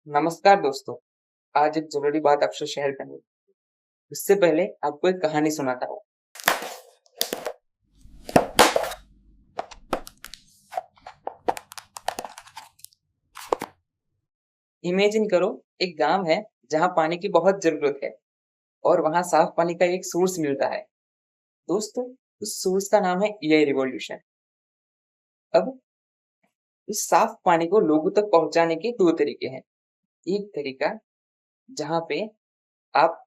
नमस्कार दोस्तों। आज एक जरूरी बात आपसे शेयर करनी है। उससे पहले आपको एक कहानी सुनाता हूँ। इमेजिन करो, एक गांव है जहाँ पानी की बहुत जरूरत है और वहाँ साफ पानी का एक सोर्स मिलता है। दोस्तों, उस सोर्स का नाम है एआई रिवॉल्यूशन। अब इस साफ पानी को लोगों तक पहुंचाने के दो तरीके हैं। एक तरीका जहाँ पे आप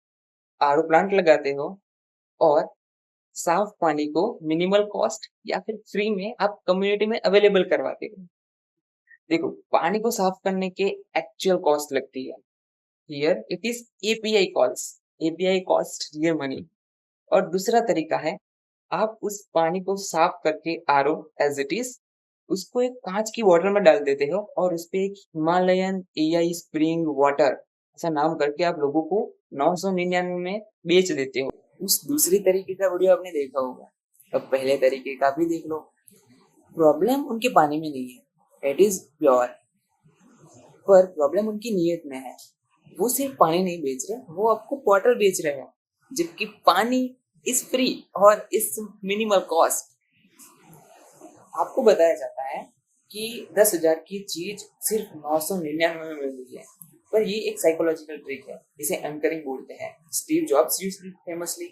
आरओ प्लांट लगाते हो और साफ पानी को मिनिमल कॉस्ट या फिर फ्री में आप कम्युनिटी में अवेलेबल करवाते हो। देखो, पानी को साफ करने के एक्चुअल कॉस्ट लगती है। Here it is API cost. API cost real money. और दूसरा तरीका है, आप उस पानी को साफ करके आरओ एज इट इज उसको एक कांच की बॉटल में डाल देते हो और उस पे एक हिमालयन एआई स्प्रिंग वाटर ऐसा नाम करके आप लोगों को 999 में बेच देते हो। उस दूसरी तरीके का वीडियो आपने देखा होगा। अब पहले तरीके का भी देख लो। प्रॉब्लम उनके पानी में नहीं है, इट इज प्योर, पर प्रॉब्लम उनकी नीयत में है। वो सिर्फ पानी नहीं बेच रहे, वो आपको वाटर बेच रहे हैं, जबकि पानी इज फ्री और इस मिनिमल कॉस्ट। आपको बताया जाता है कि 10,000 की चीज सिर्फ 999 में मिल रही है, पर ये एक साइकोलॉजिकल ट्रिक है, इसे एंकरिंग बोलते हैं। Steve jobs used it famously.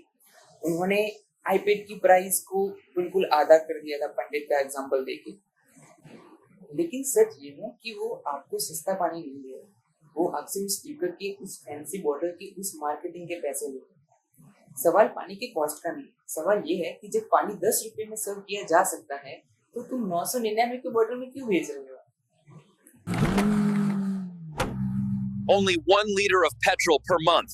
उन्होंने आईपैड की प्राइस को बिल्कुल आधा कर दिया था पंडित का एग्जांपल देके। लेकिन सच ये है कि वो आपको सस्ता पानी नहीं दे रहे, वो आपसे उस स्पीकर की, उस फैंसी बॉटल की, उस मार्केटिंग के पैसे ले रहे हैं। सवाल पानी के कॉस्ट का नहीं, सवाल ये है कि जब पानी 10 रुपए में सर्व किया जा सकता है तो तुम 999 की बॉटल में क्यों बेच रहे हो? Only 1 liter of petrol per month.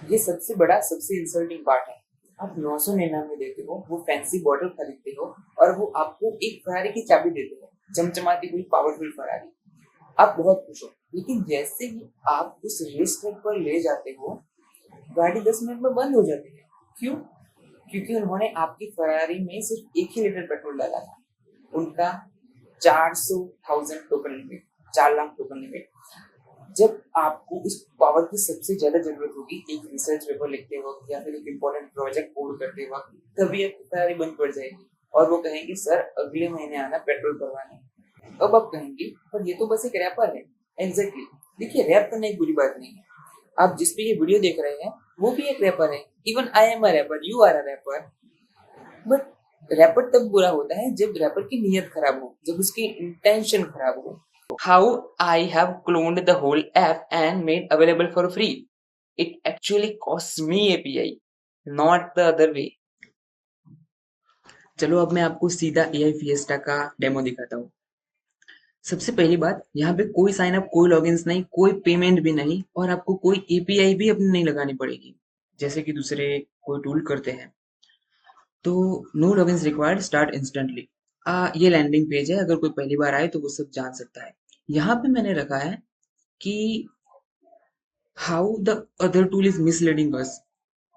ये सबसे बड़ा, सबसे इंसल्टिंग पार्ट है। आप 999 देते हो, वो फैंसी बॉटल खरीदते हो और वो आपको एक फरारी की चाबी देते हो, चमचमाती हुई पावरफुल फरारी। आप बहुत खुश हो, लेकिन जैसे ही आप उस रेस ट्रैक पर ले जाते हो, गाड़ी 10 मिनट में बंद हो जाती है। क्यों? क्योंकि उन्होंने आपकी फरारी में सिर्फ 1 ही लीटर पेट्रोल डाला था। उनका 400,000 token limit, 4 lakh token limit. जब आपको उस पावर की सबसे ज्यादा जरूरत होगी, एक रिसर्च पेपर लिखते वक्त या फिर एक इम्पोर्टेंट प्रोजेक्ट कोड करते वक्त, तभी आपकी फरारी बंद पड़ जाएगी और वो कहेंगे सर अगले महीने आना पेट्रोल भरवाने। अब आप कहेंगे पर ये तो बस एक रैपर है। एग्जैक्टली। देखिए, रैप करना एक बुरी बात नहीं है। आप जिस पे ये वीडियो देख रहे हैं वो भी एक रैपर है। Even I am a rapper, you are a rapper. But rapper तब बुरा होता है जब रैपर की नीयत खराब हो, जब उसकी इंटेंशन खराब हो। How I have cloned the whole app and made available for free. It actually costs me API, not the other way. चलो अब मैं आपको सीधा AI फिएस्टा का डेमो दिखाता हूँ। सबसे पहली बात, यहाँ पे कोई साइन अप, कोई लॉगिन्स नहीं, कोई पेमेंट भी नहीं और आपको कोई एपीआई भी अपनी नहीं लगानी पड़ेगी जैसे कि दूसरे कोई टूल करते हैं। तो no logins required, start instantly. ये लैंडिंग पेज है, अगर कोई पहली बार आए तो वो सब जान सकता है। यहाँ पे मैंने रखा है कि how the other tool is misleading us.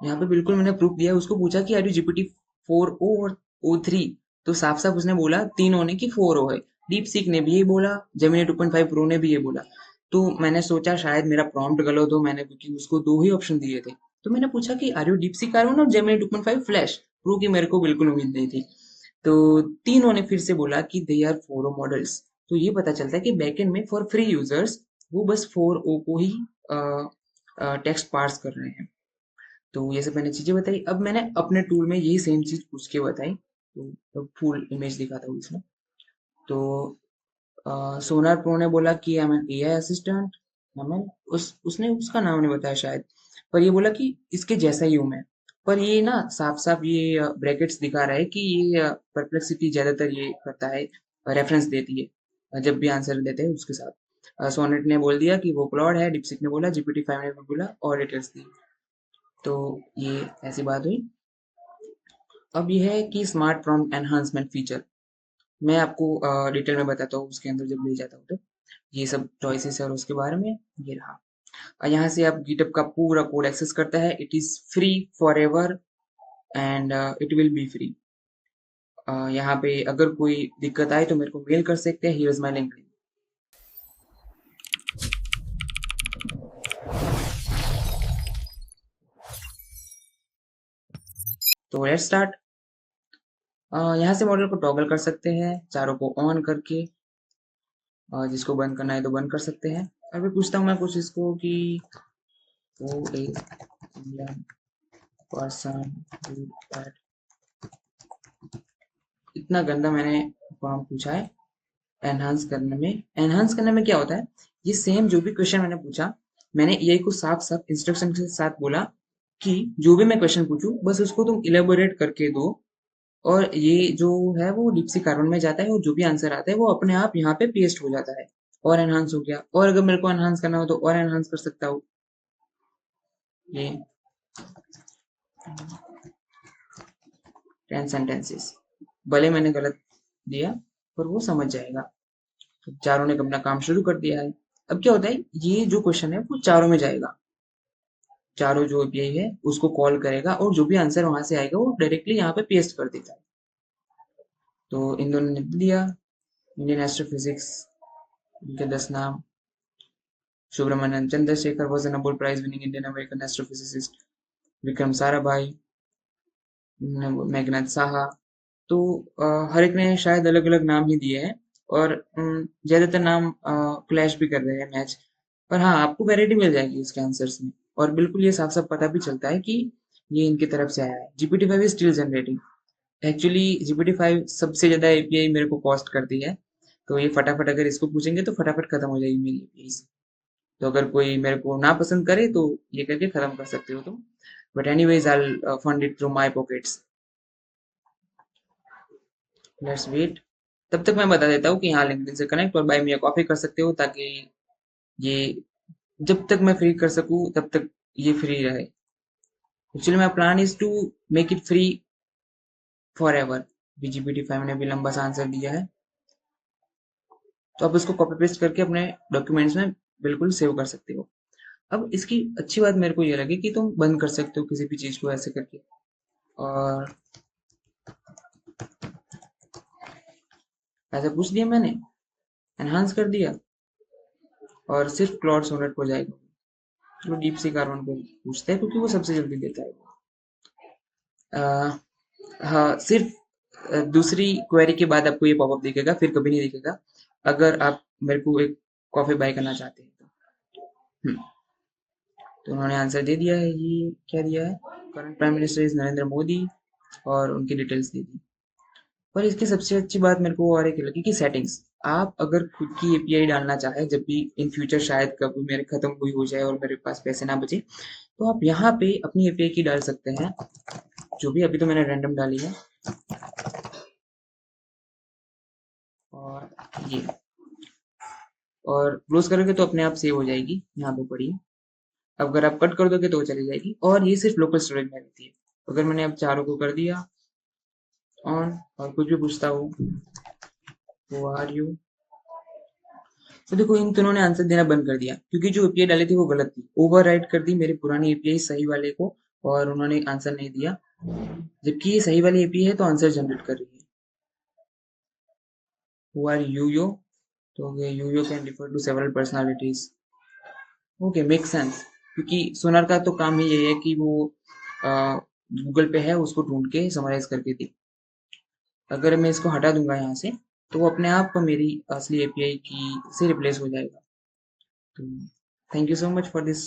यहाँ पे बिल्कुल मैंने प्रूफ दिया है। उसको पूछा कि आर यू जीपीटी 4o और O3, तो साफ साफ उसने बोला तीनों ने कि 4o है। डीप सीक ने भी ये बोला, जेमिनी 2.5 प्रो ने भी ये बोला। तो मैंने सोचा शायद मेरा प्रॉम्प्ट गलत हो, मैंने क्योंकि उसको दो ही ऑप्शन दिए थे। तो मैंने पूछा कि are you deep seek R1 और जेमिनी 2.5 फ्लैश प्रो की, मेरे को बिल्कुल उम्मीद नहीं थी। तो तीनों ने फिर से बोला कि दे आर 4o मॉडल्स। तो ये पता चलता है कि बैकएंड में फॉर फ्री यूजर्स वो बस 4o को ही टेक्स्ट पार्स कर रहे हैं। तो ये सब मैंने चीजें बताई। अब मैंने अपने टूल में यही सेम चीज पूछ के बताई, तो अब फुल इमेज दिखाता हूँ इसमें। तो सोनार प्रो ने बोला कि I am an AI assistant. मैंने उसने उसका नाम नहीं बताया शायद, पर ये बोला कि इसके जैसा ही हूँ मैं। पर ये ना साफ साफ ये ब्रैकेट्स दिखा रहा है कि ये परप्लेक्सिटी ज्यादातर ये करता है, रेफरेंस देती है जब भी आंसर देते हैं उसके साथ। सोनेट ने बोल दिया कि वो क्लॉड है, डिपसिक ने बोला, जीपीटी 5 ने बोला और डिटेल्स दी। तो ये ऐसी बात हुई। अब ये है कि स्मार्ट प्रॉम्प्ट एनहांसमेंट फीचर, मैं आपको डिटेल में बताता हूँ उसके अंदर जब ले जाता हूँ। तो ये सब चॉइसेस है और उसके बारे में ये रहा। यहाँ से आप गिटअप का पूरा कोड एक्सेस करता है। It is free for ever and it will be free. यहाँ पे अगर कोई दिक्कत आए तो मेरे को मेल कर सकते हैं। Here is my link. तो लेट्स स्टार्ट। यहाँ से मॉडल को टॉगल कर सकते हैं चारों को ऑन करके, जिसको बंद करना है तो बंद कर सकते हैं। अभी पूछता हूँ मैं कुछ इसको कि वो ए इंडियन पर्सन दैट, इतना गंदा मैंने फॉर्म पूछा है। एनहांस करने में क्या होता है, ये सेम जो भी क्वेश्चन मैंने पूछा, मैंने एआई को साफ साफ इंस्ट्रक्शन के साथ बोला कि जो भी मैं क्वेश्चन पूछूं बस उसको तुम इलेबोरेट करके दो, और ये जो है वो डीपसी कार्बन में जाता है और जो भी आंसर आता है वो अपने आप यहाँ पे पेस्ट हो जाता है और एनहांस हो गया। और अगर मेरे को एनहांस करना हो तो और एनहांस कर सकता हूँ। ये 10 सेंटेंसेस, भले मैंने गलत दिया पर वो समझ जाएगा। तो चारों ने अपना काम शुरू कर दिया है। अब क्या होता है, ये जो क्वेश्चन है वो चारों में जाएगा, चारों जो एपीआई है उसको कॉल करेगा और जो भी आंसर वहां से आएगा वो डायरेक्टली यहाँ पे पेस्ट कर देता है। तो इन दोनों ने दिया इंडियन एस्ट्रोफिजिक्स, उनके 10 नाम। Subramanian Chandrashekhar was a Nobel Prize winning Indian American astrophysicist. Vikram Sarabhai, Meghnath Saha. तो हर एक ने शायद अलग अलग नाम ही दिए हैं, और ज्यादातर नाम क्लैश भी कर रहे हैं मैच। पर हाँ, आपको वैरायटी मिल जाएगी इसके आंसर्स में, और बिल्कुल ये साफ साफ पता भी चलता है कि ये इनकी तरफ से आया है। GPT-5 is still generating. Actually GPT-5 सबसे ज्यादा एपीआई मेरे को कॉस्ट करती है, तो ये फटाफट अगर इसको पूछेंगे तो फटाफट खत्म हो जाएगी मेरी एपीआई से। तो अगर कोई मेरे को ना पसंद करे तो ये करके खत्म कर सकते हो तुम, but anyways I fund it through my pockets. Let's wait. तब तक मैं बता देता हूँ कि हाँ, लिंक्डइन से कनेक्ट और बाय मी अ कॉफी कर सकते हो, ताकि ये जब तक मैं फ्री कर सकूँ तब तक ये फ्री रहे। Actually my plan is to make it free forever. GPT-5 ने भी लंबा सा आंसर दिया है, तो आप इसको कॉपी पेस्ट करके अपने डॉक्यूमेंट्स में बिल्कुल सेव कर सकते हो। अब इसकी अच्छी बात मेरे को ये लगी कि तुम बंद कर सकते हो किसी भी चीज को ऐसे करके, और ऐसे पूछ दिया मैंने, एनहांस कर दिया, और सिर्फ क्लॉड सोनेट हो जाएगा। चलो डीप सी कार्बन को पूछते हैं क्योंकि वो सबसे जल्दी देता है। हाँ, सिर्फ दूसरी क्वेरी के बाद आपको ये पॉपअप दिखेगा, फिर कभी नहीं दिखेगा अगर आप मेरे को एक कॉफी बाय करना चाहते हैं तो। तो उन्होंने आंसर दे दिया है, ये क्या दिया है, current prime minister is Narendra Modi, और उनकी डिटेल्स दे दी। पर इसकी सबसे अच्छी बात मेरे को और एक लगी कि सेटिंग्स, आप अगर खुद की एपीआई डालना चाहे जब भी इन फ्यूचर, शायद कभी मेरे खत्म हुई हो जाए और मेरे पास पैसे ना बचे, तो आप यहाँ पे अपनी एपीआई की डाल सकते हैं, जो भी अभी तो मैंने रैंडम डाली है। और ये, और क्लोज करोगे तो अपने आप सेव हो जाएगी, यहाँ पे पड़ी है। अब अगर आप कट कर दोगे तो वो चली जाएगी, और ये सिर्फ लोकल स्टोरेज में रहती है। अगर मैंने अब चारों को कर दिया ऑन, और कुछ भी पूछता हूँ, वो आर यू, तो देखो इन तीनों ने आंसर देना बंद कर दिया, क्योंकि जो एपीआई डाली थी वो गलत थी, ओवर राइट कर दी मेरी पुरानी एपीआई सही वाले को, और उन्होंने आंसर नहीं दिया, जबकि ये सही वाली एपीआई है तो आंसर जनरेट कर रही है। हु आर यूयो, तो Yuyo can refer to several personalities. Okay, make sense, क्योंकि सोनार का तो काम ही यही है कि वो गूगल पे है उसको ढूंढ के समराइज करके दी। अगर मैं इसको हटा दूंगा यहाँ से तो वो अपने आप मेरी असली एपीआई की से रिप्लेस हो जाएगा। तो thank you so much for this